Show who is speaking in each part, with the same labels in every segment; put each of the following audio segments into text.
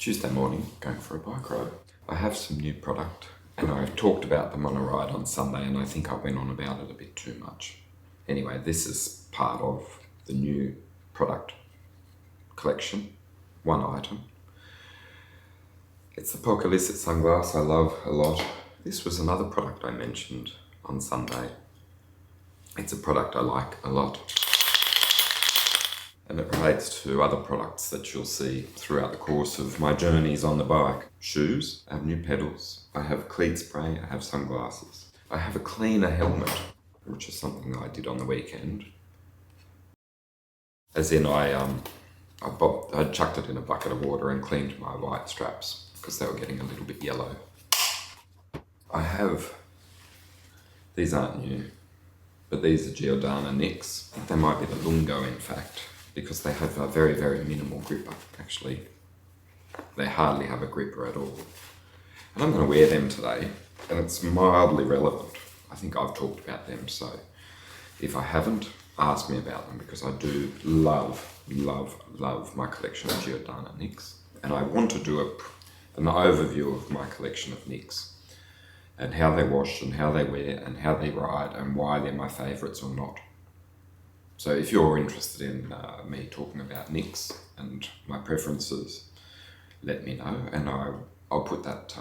Speaker 1: Tuesday morning, going for a bike ride. I have some new product and I've talked about them on a ride on Sunday and I think I went on about it a bit too much. Anyway, this is part of the new product collection, one item. It's the polyillicit sunglass I love a lot. This was another product I mentioned on Sunday. It's a product I like a lot. And it relates to other products that you'll see throughout the course of my journeys on the bike. Shoes, I have new pedals, I have cleat spray, I have sunglasses. I have a cleaner helmet, which is something that I did on the weekend. As in I chucked it in a bucket of water and cleaned my white straps because they were getting a little bit yellow. I have, these aren't new, but these are Giordano Nicks. I think they might be the Lungo in fact, because they have a very, very minimal gripper, actually. They hardly have a gripper at all. And I'm going to wear them today, and it's mildly relevant. I think I've talked about them, so if I haven't, ask me about them, because I do love, love, love my collection of Giordano Nicks. And I want to do an overview of my collection of Nicks, and how they wash, and how they wear, and how they ride, and why they're my favourites or not. So if you're interested in me talking about Nicks and my preferences, let me know, and I'll put that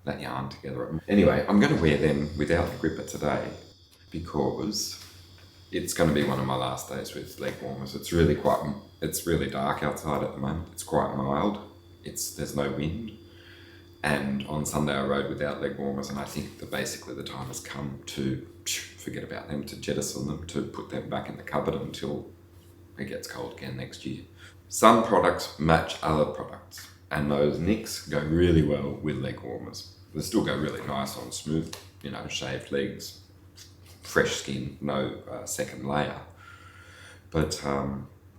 Speaker 1: yarn together. Anyway, I'm going to wear them without the gripper today because it's going to be one of my last days with leg warmers. It's really dark outside at the moment. It's quite mild. There's no wind. And on Sunday I rode without leg warmers, and I think that basically the time has come to forget about them, to jettison them, to put them back in the cupboard until it gets cold again next year. Some products match other products, and those Nicks go really well with leg warmers. They still go really nice on smooth, shaved legs, fresh skin, no second layer. But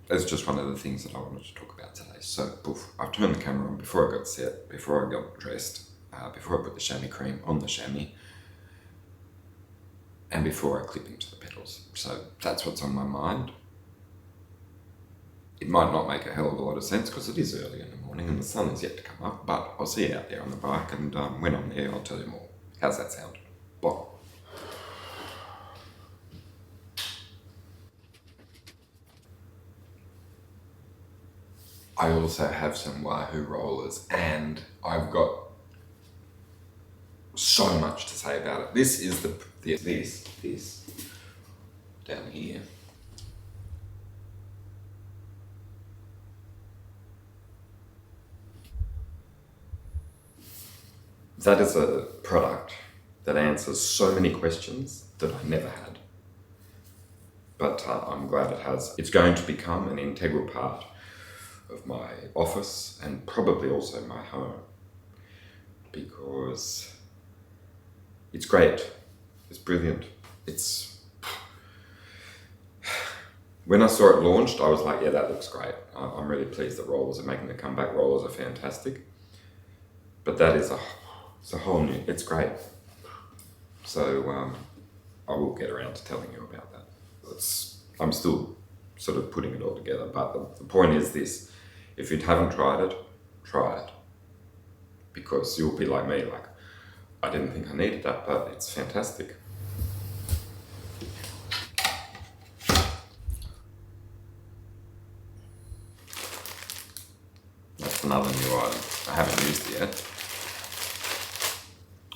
Speaker 1: it's just one of the things that I wanted to talk about today. So, I've turned the camera on before I got set, before I got dressed, before I put the chamois cream on the chamois, and before I clip into the pedals. So that's what's on my mind. It might not make a hell of a lot of sense because it is early in the morning and the sun is yet to come up, but I'll see you out there on the bike, and when I'm there I'll tell you more. How's that sound? Bye. I also have some Wahoo rollers, and I've got so much to say about it. This is this down here. That is a product that answers so many questions that I never had. But I'm glad it has. It's going to become an integral part of my office and probably also my home, because it's great, it's brilliant. When I saw it launched, I was like, yeah, that looks great. I'm really pleased that rollers are making a comeback. Rollers are fantastic, but that is it's a whole new, it's great. So I will get around to telling you about that. I'm still sort of putting it all together, but the point is this: if you haven't tried it, try it. Because you'll be like me, like, I didn't think I needed that, but it's fantastic. That's another new item. I haven't used it yet.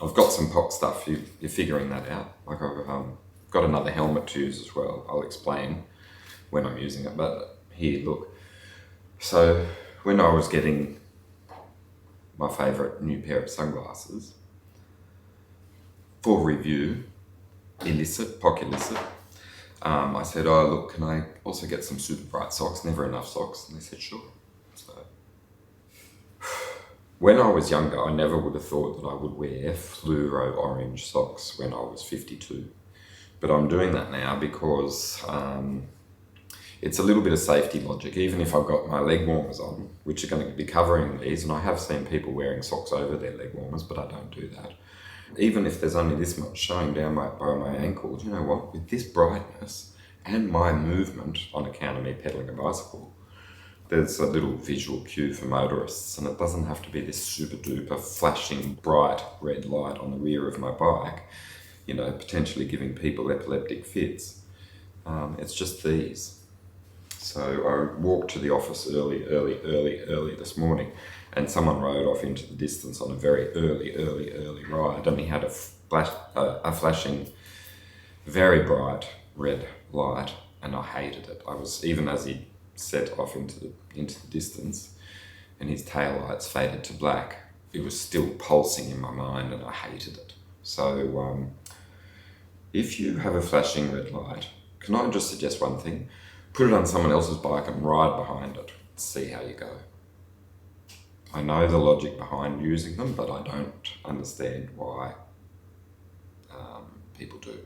Speaker 1: I've got some POC stuff, you're figuring that out. Like I've got another helmet to use as well. I'll explain when I'm using it, but here, look. So when I was getting my favourite new pair of sunglasses for review, POC illicit, I said, oh look, can I also get some super bright socks? Never enough socks. And they said, sure. So when I was younger, I never would have thought that I would wear fluoro orange socks when I was 52. But I'm doing that now because it's a little bit of safety logic. Even if I've got my leg warmers on, which are going to be covering these, and I have seen people wearing socks over their leg warmers, but I don't do that. Even if there's only this much showing down by my ankles, you know what? With this brightness and my movement on account of me pedaling a bicycle, there's a little visual cue for motorists, and it doesn't have to be this super duper flashing bright red light on the rear of my bike, you know, potentially giving people epileptic fits. It's just these. So I walked to the office early this morning, and someone rode off into the distance on a very early ride, and he had a flashing, very bright red light, and I hated it. I was, even as he set off into the distance, and his tail lights faded to black, it was still pulsing in my mind, and I hated it. So if you have a flashing red light, can I just suggest one thing? Put it on someone else's bike and ride behind it. See how you go. I know the logic behind using them, but I don't understand why people do.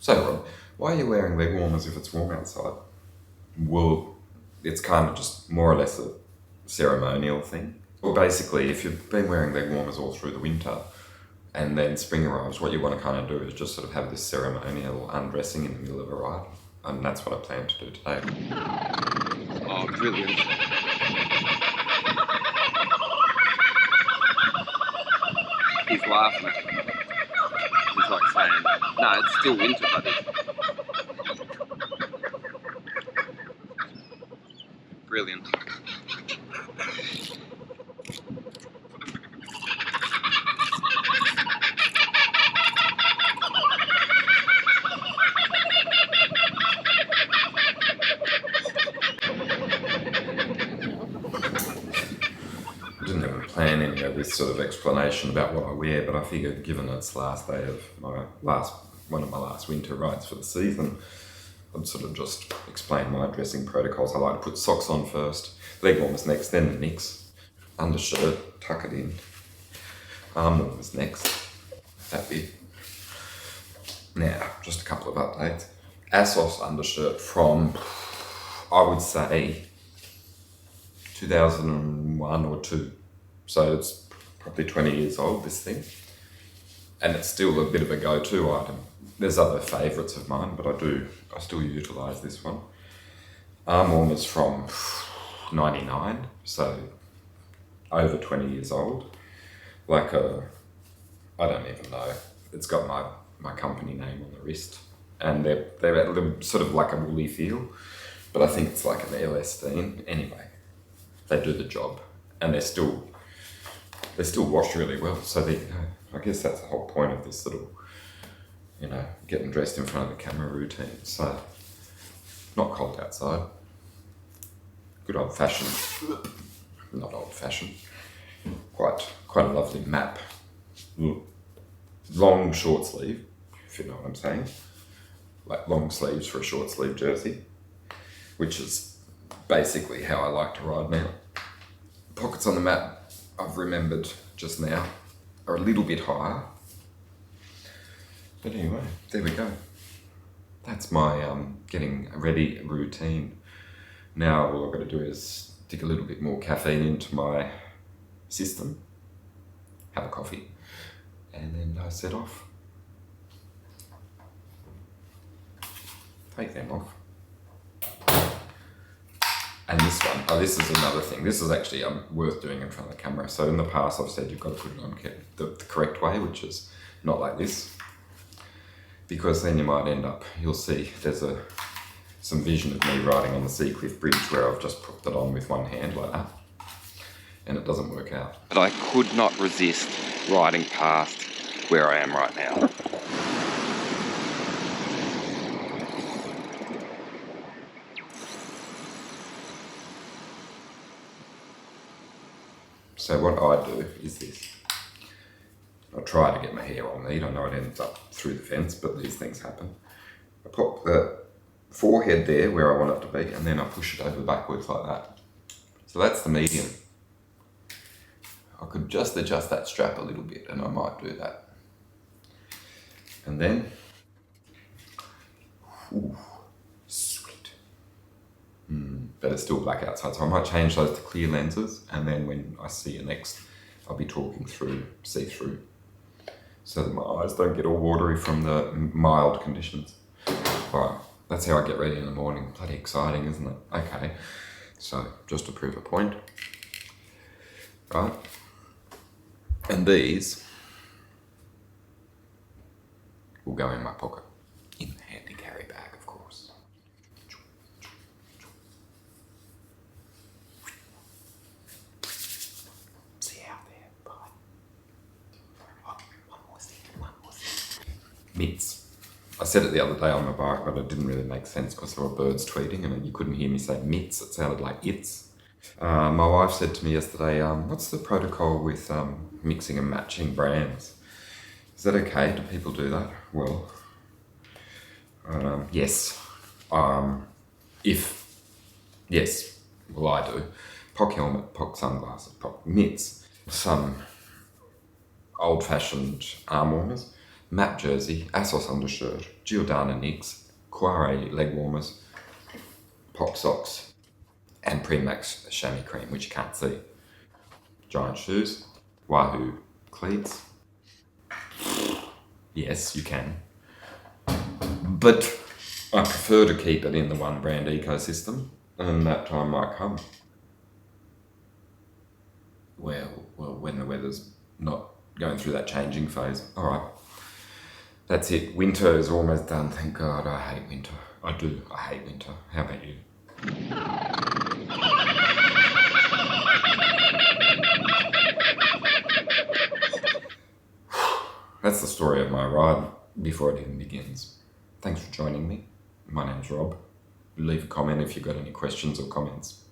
Speaker 1: So, Rob, why are you wearing leg warmers if it's warm outside? Well, it's kind of just more or less a ceremonial thing. Well, basically, if you've been wearing leg warmers all through the winter, and then spring arrives, what you want to kind of do is just sort of have this ceremonial undressing in the middle of a ride. And that's what I plan to do today.
Speaker 2: Oh, brilliant. He's laughing at me. He's like saying, no, it's still winter, buddy. Brilliant.
Speaker 1: I didn't even plan any of this sort of explanation about what I wear, but I figured given it's last day of one of my last winter rides for the season, I'd sort of just explain my dressing protocols. I like to put socks on first, leg warmers next, then the mix, undershirt, tuck it in, arm warmers next, that bit. Now, just a couple of updates. ASOS undershirt from, I would say, 2001 or 2. So it's probably 20 years old, this thing. And it's still a bit of a go-to item. There's other favourites of mine, but I still utilise this one. Arm warmers from 99, so over 20 years old. I don't even know. It's got my company name on the wrist. And they're sort of like a woolly feel, but I think it's like an elastine. Anyway, they do the job, and they're still washed really well. So there you go. I guess that's the whole point of this little, getting dressed in front of the camera routine. So, not cold outside. Good old fashioned, not old fashioned. Quite a lovely map. Long short sleeve, if you know what I'm saying. Like long sleeves for a short sleeve jersey, which is basically how I like to ride now. Pockets on the map, I've remembered just now, are a little bit higher. But anyway, there we go. That's my getting ready routine. Now all I've got to do is stick a little bit more caffeine into my system, have a coffee, and then set off. Take them off. And this one, this is another thing. This is actually worth doing in front of the camera. So in the past, I've said you've got to put it on the correct way, which is not like this. Because then you might end up, you'll see, there's some vision of me riding on the Seacliff Bridge where I've just put it on with one hand like that. And it doesn't work out.
Speaker 2: But I could not resist riding past where I am right now.
Speaker 1: So what I do is this. I try to get my hair on neat. I know it ends up through the fence, but these things happen. I pop the forehead there where I want it to be, and then I push it over backwards like that. So that's the medium. I could just adjust that strap a little bit, and I might do that. And then, sweet. But it's still black outside, so I might change those to clear lenses, and then when I see you next, I'll be talking through, see-through, so that my eyes don't get all watery from the mild conditions. Right, that's how I get ready in the morning. Bloody exciting, isn't it? Okay, so just to prove a point, right? And these will go in my pocket, in the handy carry bag, of course. See you out there, bye. Oh, one more thing. Mitts. I said it the other day on my bike, but it didn't really make sense because there were birds tweeting and you couldn't hear me say mitts. It sounded like it's. My wife said to me yesterday, what's the protocol with mixing and matching brands? Is that okay? Do people do that? Well, yes. Yes, well I do. POC helmet, POC sunglasses, POC mitts, some old-fashioned arm warmers, Map jersey, Assos undershirt, Giordano Nicks, Quare leg warmers, pop socks, and Pre-Max chamois cream, which you can't see. Giant shoes, Wahoo cleats. Yes, you can. But I prefer to keep it in the one brand ecosystem, and that time might come. Well, when the weather's not going through that changing phase. All right. That's it. Winter is almost done. Thank God. I hate winter. I do. I hate winter. How about you? That's the story of my ride before it even begins. Thanks for joining me. My name's Rob. Leave a comment if you've got any questions or comments.